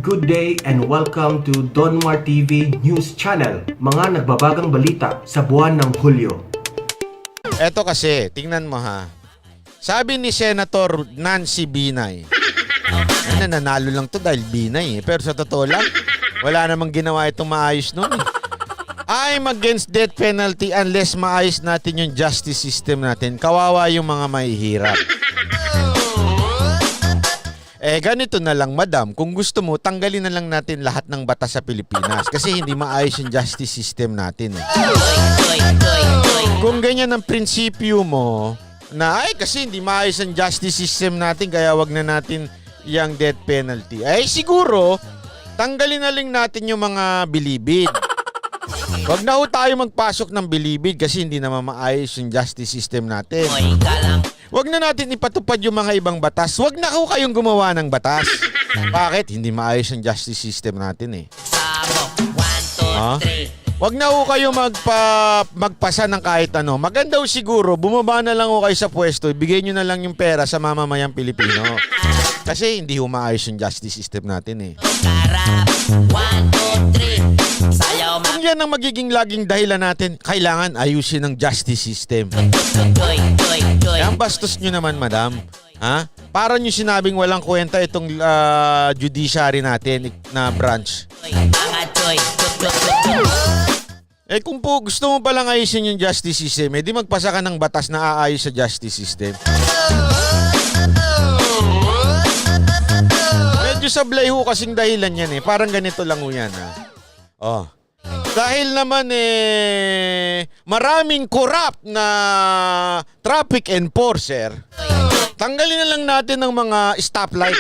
Good day and welcome to Donmar TV News Channel, mga nagbabagang balita sa buwan ng Hulyo. Eto kasi, tingnan mo ha. Sabi ni Senator Nancy Binay, nanalo lang to dahil Binay eh. Pero sa totoo lang, wala namang ginawa itong maayos nun eh. I'm against death penalty unless maayos natin yung justice system natin. Kawawa yung mga mahihirap. Ganito na lang madam, kung gusto mo, tanggalin na lang natin lahat ng batas sa Pilipinas kasi hindi maayos yung justice system natin eh. Kung ganyan ang prinsipyo mo, na kasi hindi maayos ang justice system natin kaya wag na natin yung death penalty. Siguro, tanggalin na lang natin yung mga bilibid. Wag na ho tayo magpasok ng bilibid kasi hindi naman maayos yung justice system natin. Wag na natin ipatupad yung mga ibang batas. Wag na ho kayong gumawa ng batas. Bakit? Hindi maayos ang justice system natin eh. Wag na ho kayo magpasa ng kahit ano. Maganda ho siguro, bumaba na lang ho kayo sa pwesto, ibigay nyo na lang yung pera sa mamamayang Pilipino. Kasi hindi ho maayos yung justice system natin eh. Kung yan ang magiging laging dahilan natin, kailangan ayusin ang justice system. Ang bastos nyo naman, madam. Ha? Para nyo sinabing walang kwenta itong judiciary natin na branch. Kung po gusto mo palang ayusin yung justice system, di magpasa ka ng batas na aayos sa justice system. Medyo sablay ho kasing dahilan yan eh. Parang ganito lang ho yan ha. Dahil naman maraming corrupt na traffic enforcer, tanggalin na lang natin ng mga stoplight.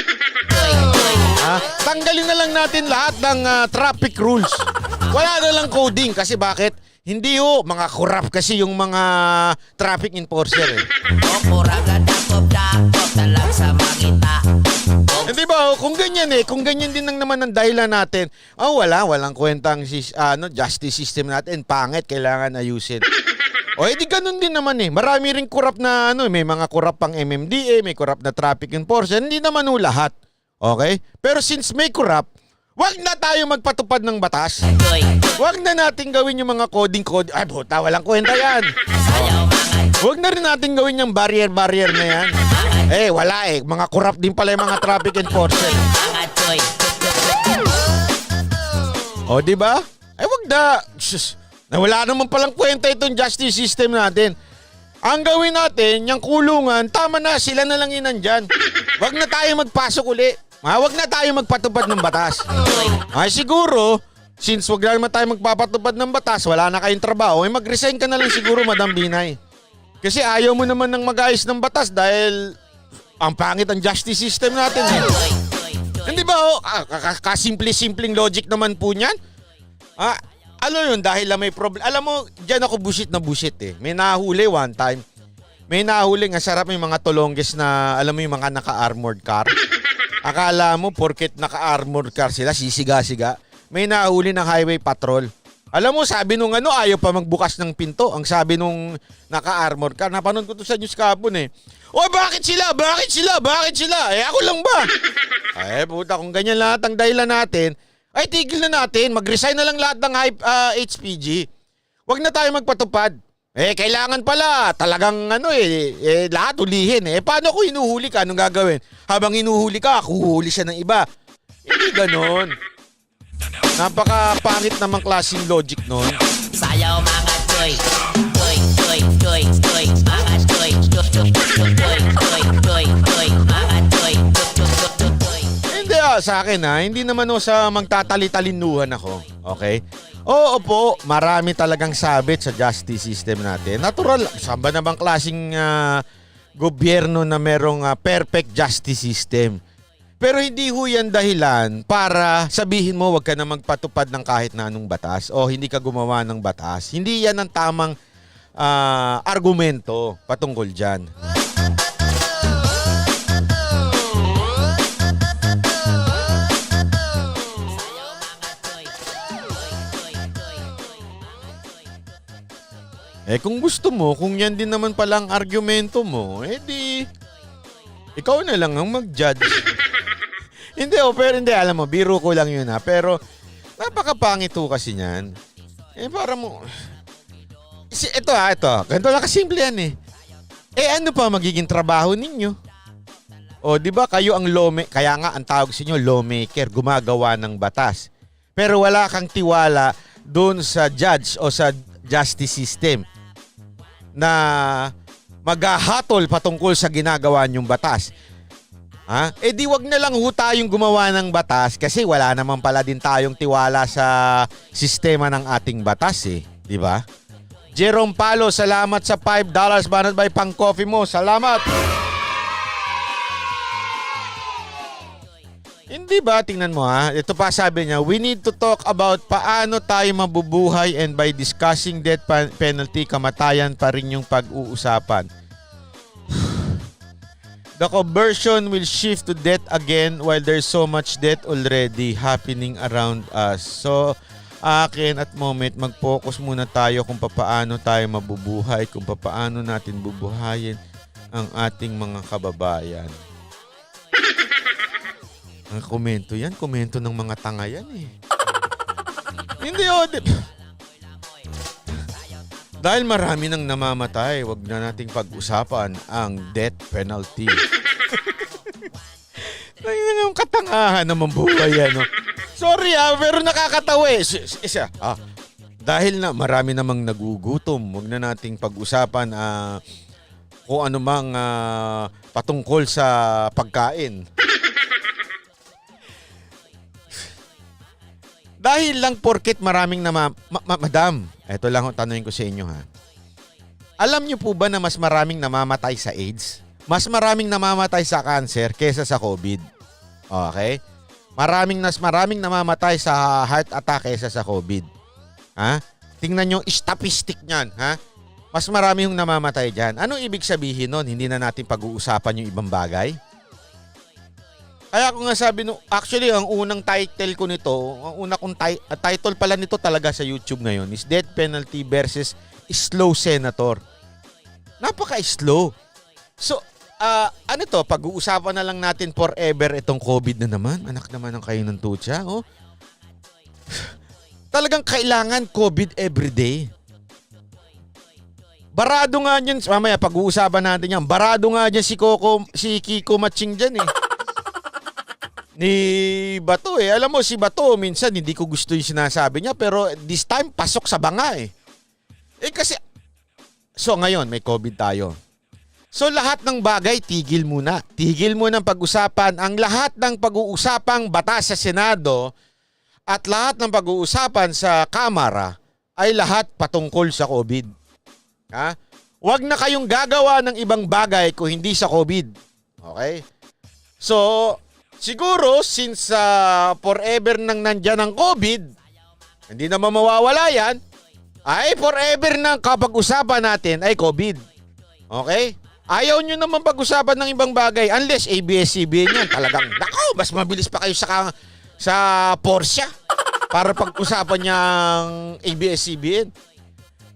Tanggalin na lang natin lahat ng traffic rules. Wala na lang coding kasi bakit? Hindi ho, mga corrupt kasi yung mga traffic enforcer eh. Hindi ba? Kung ganyan din naman ang dahilan natin, walang kwentang justice system natin, pangit, kailangan ayusin. Di ganun din naman eh. Marami ring corrupt na may mga corrupt pang MMDA, may corrupt na traffic enforcer, hindi naman ho lahat. Okay? Pero since may corrupt, wag na tayo magpatupad ng batas. Wag na natin gawin yung mga coding. Buta, walang kwenta yan. Wag na rin natin gawin yung barrier na yan. Wala eh. Mga corrupt din pala yung mga traffic enforcer. Diba? Wag na. Wala naman palang kwenta itong justice system natin. Ang gawin natin, yung kulungan, tama na, sila na lang yun nandyan. Wag na tayo magpasok uli. Wag na tayo magpatupad ng batas. Siguro, since wag na naman tayo magpapatupad ng batas, wala na kayong trabaho, mag-resign ka na lang siguro, Madam Binay. Kasi ayaw mo naman ng mag-ayos ng batas dahil ang pangit ang justice system natin. Hindi ba? Kasimple-simpleng logic naman po niyan. Ano yun? Dahil may problem. Alam mo, dyan ako busit eh. May nahuli one time. May nahuli, ang sarap yung mga tulongges na, alam mo yung mga naka-armored car. Akala mo, porket naka-armored car sila, sisiga-siga. May nahuli ng highway patrol. Alam mo, sabi nung ayaw pa magbukas ng pinto. Ang sabi nung naka-armored car, napanood ko to sa news kahapon eh. Bakit sila? Bakit sila? Bakit sila? Ako lang ba? Puta, kung ganyan lahat ang dahilan natin, tigil na natin. Mag-resign na lang lahat ng HPG. Wag na tayo magpatupad. Kailangan pala talagang lahat hulihin. Paano kung hinuhuli ka? Anong gagawin? Habang hinuhuli ka, huhuli siya ng iba. Hindi ganon. Napaka-pangit namang klaseng logic nun. Sayaw mga choy. Choy, choy, choy, choy. Mga choy. Choy, choy, choy, choy, choy. Mga choy. Hindi sa akin hindi naman sa magtatali-talinuhan ako. Okay? Oo po, marami talagang sabit sa justice system natin. Natural, saan ba namang klaseng gobyerno na merong perfect justice system? Pero hindi ho yan dahilan para sabihin mo wag ka na magpatupad ng kahit na anong batas o hindi ka gumawa ng batas. Hindi yan ang tamang argumento patungkol dyan. Kung gusto mo, kung yan din naman palang argumento mo, di ikaw na lang ang mag-judge. Hindi, pero hindi, alam mo, biro ko lang yun ha. Pero, napakapangit ho kasi niyan. Para mo... Ito. Ganito lang kasimple yan eh. Ano pa magiging trabaho ninyo? O, di ba kayo ang kaya nga ang tawag sa inyo, lawmaker, gumagawa ng batas. Pero wala kang tiwala doon sa judge o sa justice system na maghahatol patungkol sa ginagawa niyong batas. Di wag na lang ho tayong gumawa ng batas kasi wala naman pala din tayong tiwala sa sistema ng ating batas eh. Di ba? Jerome Palo, salamat sa $5 banat by pang coffee mo. Salamat! Hindi ba? Tingnan mo ha. Ito pa sabi niya, we need to talk about paano tayo mabubuhay and by discussing death penalty, kamatayan pa rin yung pag-uusapan. The conversion will shift to death again while there's so much death already happening around us. So, akin at moment, mag-focus muna tayo kung paano tayo mabubuhay, kung paano natin bubuhayin ang ating mga kababayan. Ang komento yan, komento ng mga tanga yan eh. Hindi dahil marami nang namamatay, wag na nating pag-usapan ang death penalty. Ang katangahan naman buhay yan. No? Sorry pero nakakatawa eh. Dahil na marami namang nagugutom, wag na nating pag-usapan kung ano mang patungkol sa pagkain. Dahil lang porket maraming Madam, eto lang ang tanungin ko sa inyo ha. Alam niyo po ba na mas maraming namamatay sa AIDS? Mas maraming namamatay sa cancer kaysa sa COVID? Okay? Maraming namamatay sa heart attack kaysa sa COVID. Tingnan nyo, statistic niyan. Mas marami yung namamatay dyan. Ano ibig sabihin nun? Hindi na natin pag-uusapan yung ibang bagay? Kaya ako nga sabi, actually, ang unang title ko nito, ang una kong title pala nito talaga sa YouTube ngayon is Death Penalty versus Slow Senator. Napaka-slow. So, ano to, pag-uusapan na lang natin forever itong COVID na naman. Anak naman ng kayo ng tutsa. Oh. Talagang kailangan COVID everyday. Barado nga dyan, mamaya pag-uusapan natin yan, barado nga dyan si Kiko Matching dyan eh. Ni Bato eh. Alam mo si Bato, minsan hindi ko gusto yung sinasabi niya pero this time pasok sa banga eh. Kasi, so ngayon may COVID tayo. So lahat ng bagay tigil muna. Tigil muna ang pag-usapan. Ang lahat ng pag-uusapang batas sa Senado at lahat ng pag-uusapan sa Kamara ay lahat patungkol sa COVID. Huwag na kayong gagawa ng ibang bagay kung hindi sa COVID. Okay? So, siguro, since forever nang nandyan ang COVID, hindi naman mawawala yan, ay forever nang kapag-usapan natin ay COVID. Okay? Ayaw nyo naman pag-usapan ng ibang bagay unless ABS-CBN yan. Talagang, nako, mas mabilis pa kayo sa Porsche para pag-usapan niyang ABS-CBN.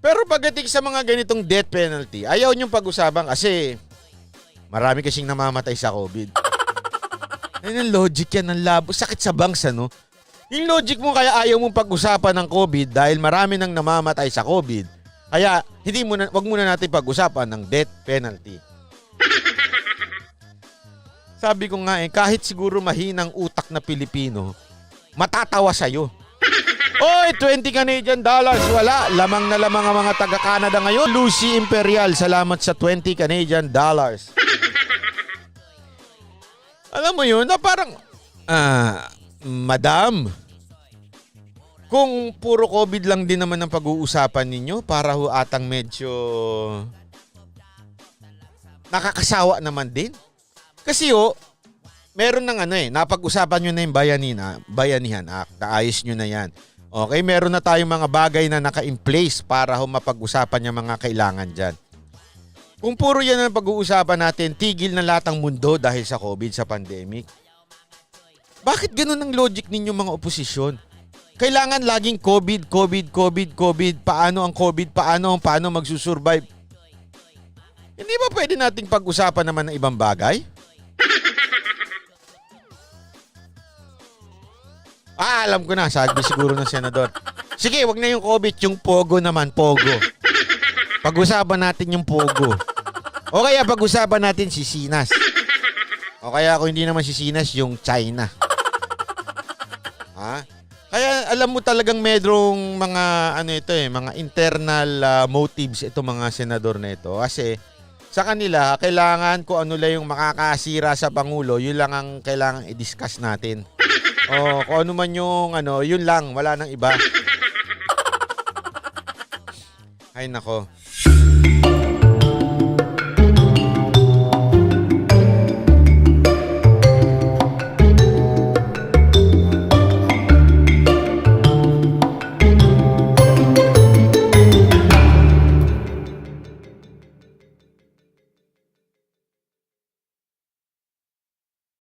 Pero pagdating sa mga ganitong death penalty, ayaw nyo pag-usapan kasi marami kasing namamatay sa COVID. Ang logic yan, ang labo. Sakit sa bangs, ano? Yung logic mo kaya ayaw mong pag-usapan ng COVID dahil marami nang namamatay sa COVID. Kaya wag muna natin pag-usapan ng death penalty. Sabi ko nga kahit siguro mahinang utak na Pilipino, matatawa sa'yo. Oy, 20 Canadian dollars, wala. Lamang na lamang ang mga taga-Canada ngayon. Lucy Imperial, salamat sa 20 Canadian dollars. Alam mo yun, na parang, Madam, kung puro COVID lang din naman ang pag-uusapan ninyo, para ho atang medyo nakakasawa naman din. Kasi meron ng napag-usapan nyo na yung Bayanihan Act, naayos nyo na yan. Okay, meron na tayong mga bagay na naka-in place para ho mapag-usapan yung mga kailangan dyan. Kung puro yan ang pag-uusapan natin, tigil na lahat ng mundo dahil sa COVID, sa pandemic. Bakit ganun ang logic ninyo mga oposisyon? Kailangan laging COVID. Paano ang COVID? Paano magsusurvive? Hindi ba pwede nating pag-usapan naman ng ibang bagay? Alam ko na, sabi siguro ng senador. Sige, wag na yung COVID, yung Pogo naman, Pogo. Pag-usapan natin yung Pogo. O kaya pag-usapan natin si Sinas. O kaya kung hindi naman si Sinas, yung China. Ha? Kaya alam mo talagang medrong mga mga internal motives itong mga senador na ito. Kasi sa kanila, kailangan kung ano lang yung makakasira sa Pangulo, yun lang ang kailangan i-discuss natin. O kung ano man yung yun lang, wala nang iba. Ay nako.